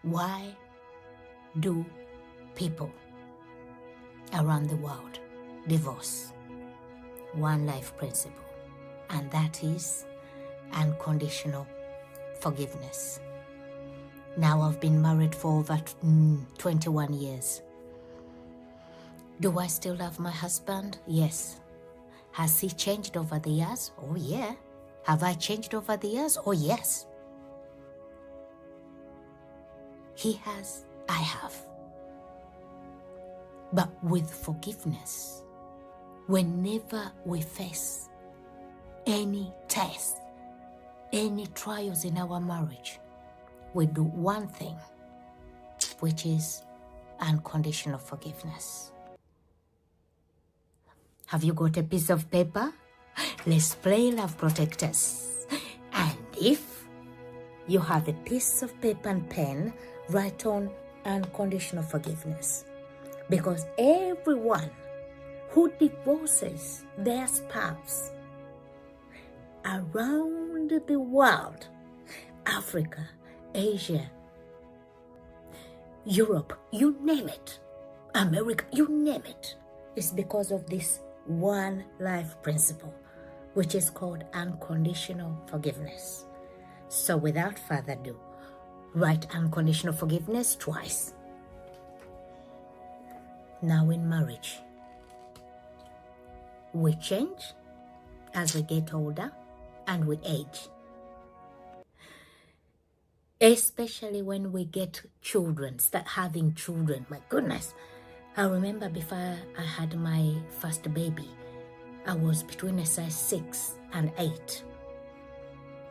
Why do people around the world divorce? One life principle, and that is unconditional forgiveness. Now I've been married for over 21 years. Do I still love my husband? Yes. Has he changed over the years? Oh yeah. Have I changed over the years? Oh yes. He has, I have. But with forgiveness, whenever we face any test, any trials in our marriage, we do one thing, which is unconditional forgiveness. Have you got a piece of paper? Let's play Love Protectors. And if you have a piece of paper and pen, write on unconditional forgiveness. Because everyone who divorces their spouse around the world, Africa, Asia, Europe, you name it, America, you name it, it's because of this one life principle, which is called unconditional forgiveness. So without further ado, write unconditional forgiveness twice. Now in marriage, we change as we get older and we age. Especially when we get children, start having children. My goodness. I remember before I had my first baby, I was between a size 6 and 8.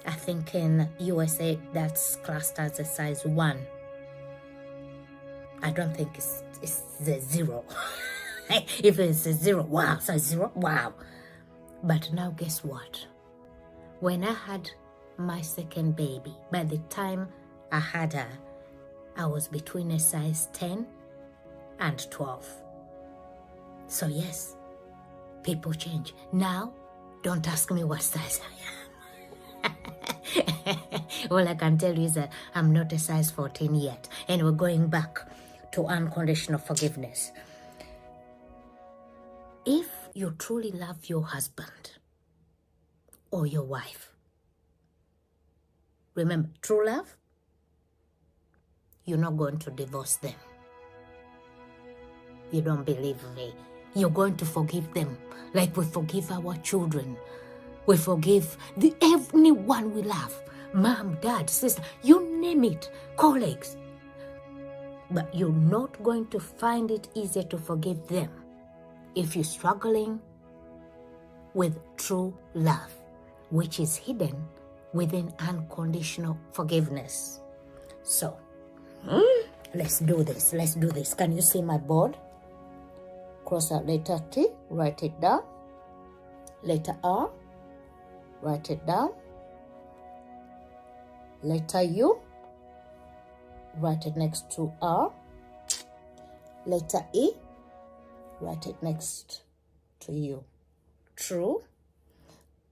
I think in USA that's classed as a size 1. I don't think it's the 0. If it's a 0, wow, size 0, wow. But now guess what? When I had my second baby, by the time I had her, I was between a size 10 and 12. So yes, people change. Now, don't ask me what size I am. All I can tell you is that I'm not a size 14 yet. And we're going back to unconditional forgiveness. If you truly love your husband or your wife, remember, true love, you're not going to divorce them. You don't believe me? You're going to forgive them like we forgive our children. We forgive anyone we love. Mom, dad, sister, you name it, colleagues. But you're not going to find it easy to forgive them if you're struggling with true love, which is hidden within unconditional forgiveness. So, let's do this. Let's do this. Can you see my board? Cross out letter T, write it down. Letter R, write it down. Letter U, write it next to R. Letter E, write it next to U. True.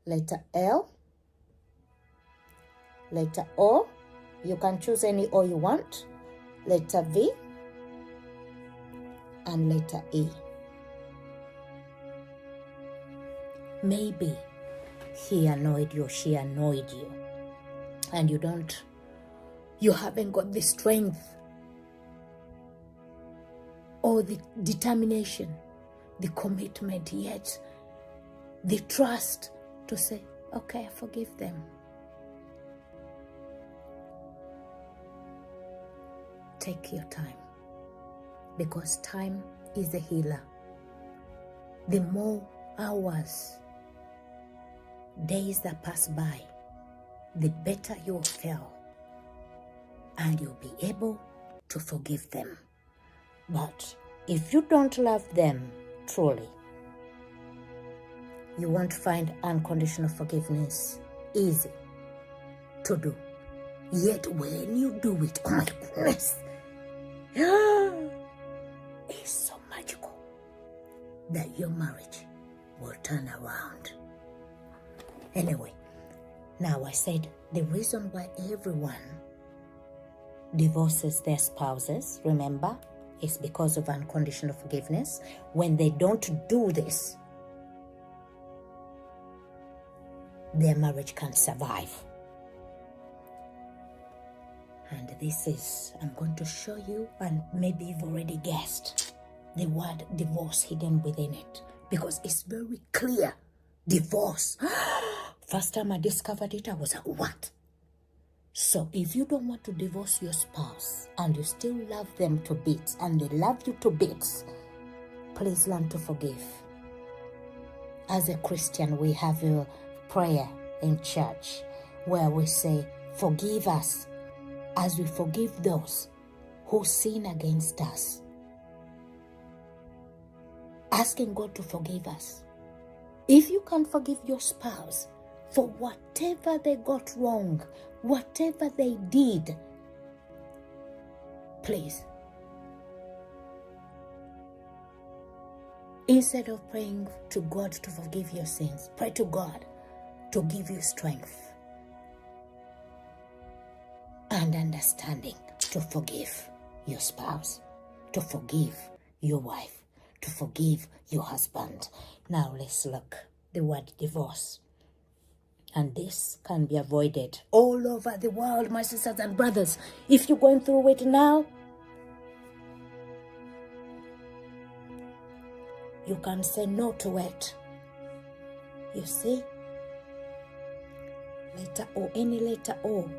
Letter L. Letter O, you can choose any O you want. Letter V. And letter E. Maybe he annoyed you, she annoyed you, and you haven't got the strength or the determination, the commitment yet, the trust to say, okay, I forgive them. Take your time, because time is a healer. The more hours, days that pass by, the better you'll feel, and you'll be able to forgive them. But if you don't love them truly, you won't find unconditional forgiveness easy to do. Yet when you do it, oh my goodness, it's so magical that your marriage will turn around. Anyway, now I said the reason why everyone divorces their spouses, remember, it's because of unconditional forgiveness. When they don't do this, their marriage can't survive. And this is, I'm going to show you, and maybe you've already guessed, the word divorce hidden within it, because it's very clear. Divorce. First time I discovered it, I was like, what? So if you don't want to divorce your spouse and you still love them to bits and they love you to bits, please learn to forgive. As a Christian, we have a prayer in church where we say, forgive us as we forgive those who sin against us. Asking God to forgive us. If you can forgive your spouse for whatever they got wrong, whatever they did, please, instead of praying to God to forgive your sins, pray to God to give you strength and understanding to forgive your spouse, to forgive your wife, to forgive your husband. Now let's look the word divorce. And this can be avoided all over the world, my sisters and brothers. If you're going through it now, you can say no to it. You see? Letter O, any letter O.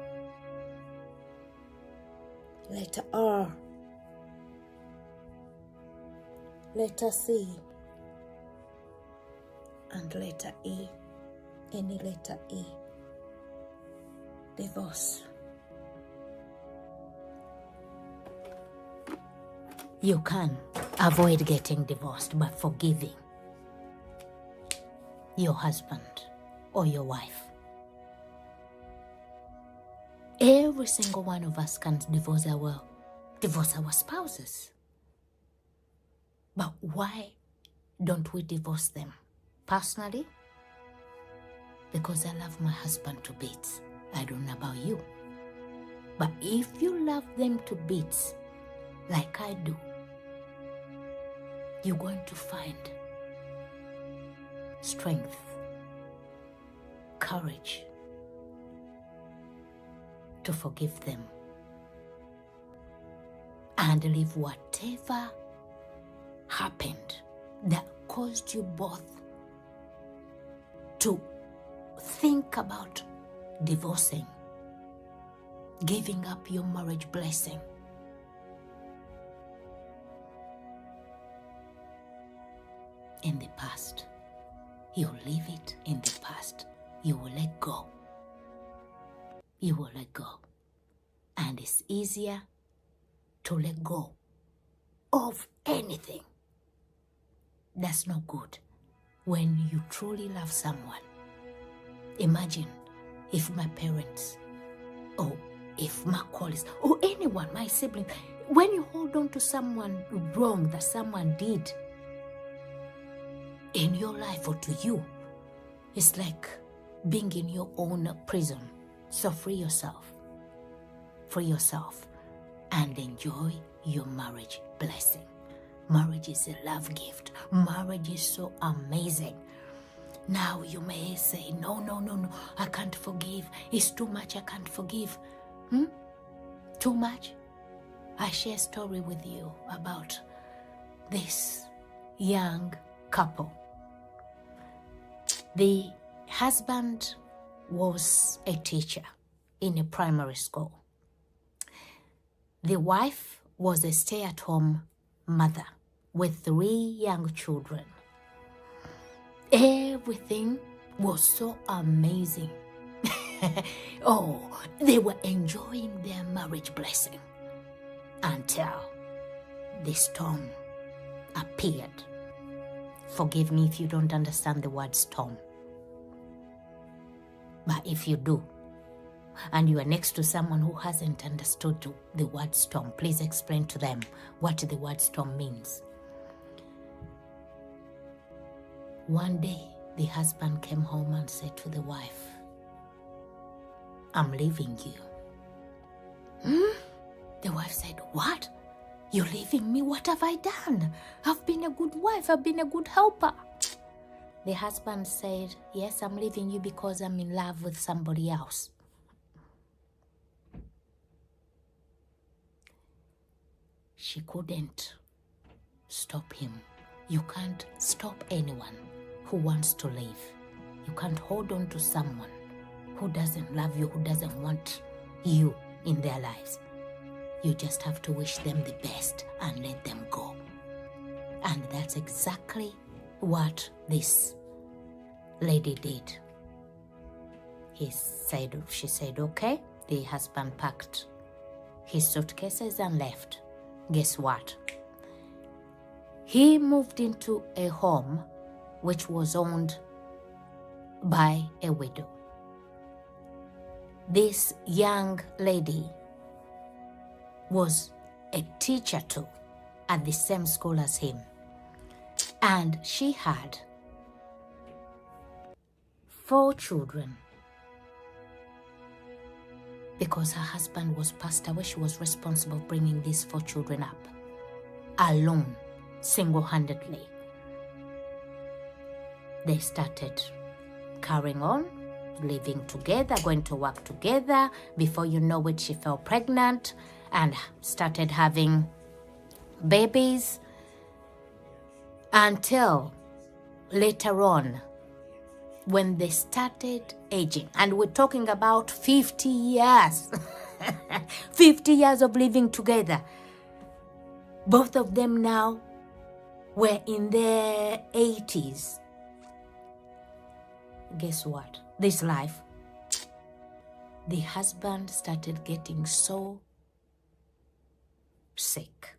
Letter R. Letter C. And letter E. Any letter E. Divorce. You can avoid getting divorced by forgiving your husband or your wife. Every single one of us can divorce our spouses. But why don't we divorce them? Personally, because I love my husband to bits. I don't know about you. But if you love them to bits, like I do, you're going to find strength, courage to forgive them and leave whatever happened that caused you both to think about divorcing, giving up your marriage blessing. In the past. You leave it in the past. You will let go. You will let go. And it's easier to let go of anything that's not good when you truly love someone. Imagine if my parents, or if my colleagues, or anyone, my sibling, when you hold on to someone wrong that someone did in your life or to you, it's like being in your own prison. So free yourself and enjoy your marriage blessing. Marriage is a love gift. Marriage is so amazing. Now you may say, no, I can't forgive. It's too much, I can't forgive. Too much? I share a story with you about this young couple. The husband was a teacher in a primary school. The wife was a stay-at-home mother with 3 young children. Everything was so amazing. Oh, they were enjoying their marriage blessing until the storm appeared. Forgive me if you don't understand the word storm. But if you do, and you are next to someone who hasn't understood the word storm, please explain to them what the word storm means. One day, the husband came home and said to the wife, I'm leaving you. The wife said, what? You're leaving me? What have I done? I've been a good wife. I've been a good helper. The husband said, yes, I'm leaving you because I'm in love with somebody else. She couldn't stop him. You can't stop anyone who wants to leave. You can't hold on to someone who doesn't love you, who doesn't want you in their lives. You just have to wish them the best and let them go. And that's exactly what this lady did. She said, okay. The husband packed his suitcases and left. Guess what? He moved into a home which was owned by a widow. This young lady was a teacher too at the same school as him. And she had 4 children. Because her husband was passed away, she was responsible for bringing these 4 children up alone, single-handedly. They started carrying on, living together, going to work together. Before you know it, she fell pregnant and started having babies until later on, when they started aging, and we're talking about 50 years, 50 years of living together. Both of them now were in their 80s. Guess what? This life, the husband started getting so sick,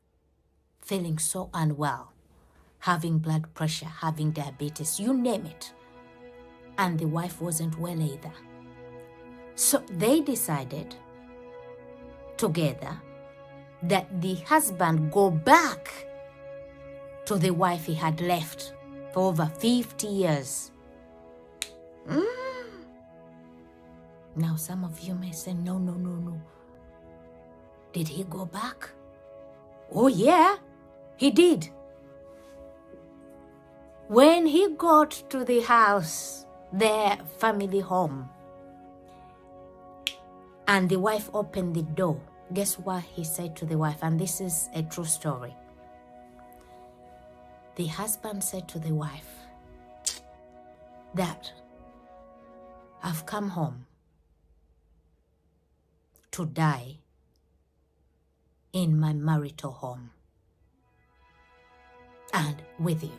feeling so unwell, having blood pressure, having diabetes, you name it. And the wife wasn't well either. So they decided together that the husband go back to the wife he had left for over 50 years. Now some of you may say, no. Did he go back? Oh yeah, he did. When he got to the house, their family home, and the wife opened the door, guess what he said to the wife? And this is a true story. The husband said to the wife that I've come home to die in my marital home and with you.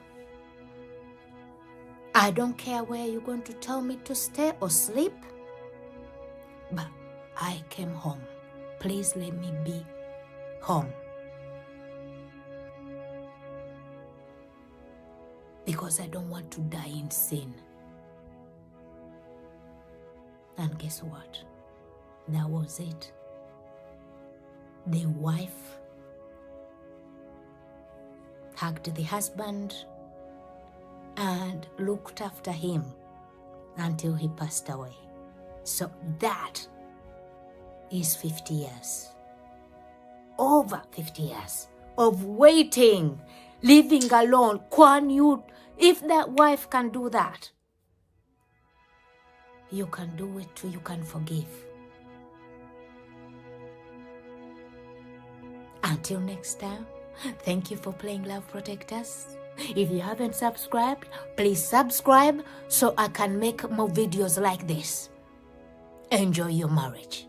I don't care where you're going to tell me to stay or sleep, but I came home. Please let me be home. Because I don't want to die in sin. And guess what? That was it. The wife hugged the husband and looked after him until he passed away. So that is 50 years. Over 50 years of waiting, living alone. If that wife can do that, you can do it too. You can forgive. Until next time, thank you for playing Love Protectors. If you haven't subscribed, please subscribe so I can make more videos like this. Enjoy your marriage.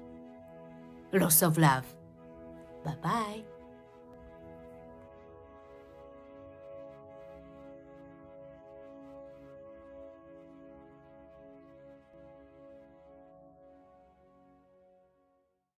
Lots of love. Bye-bye.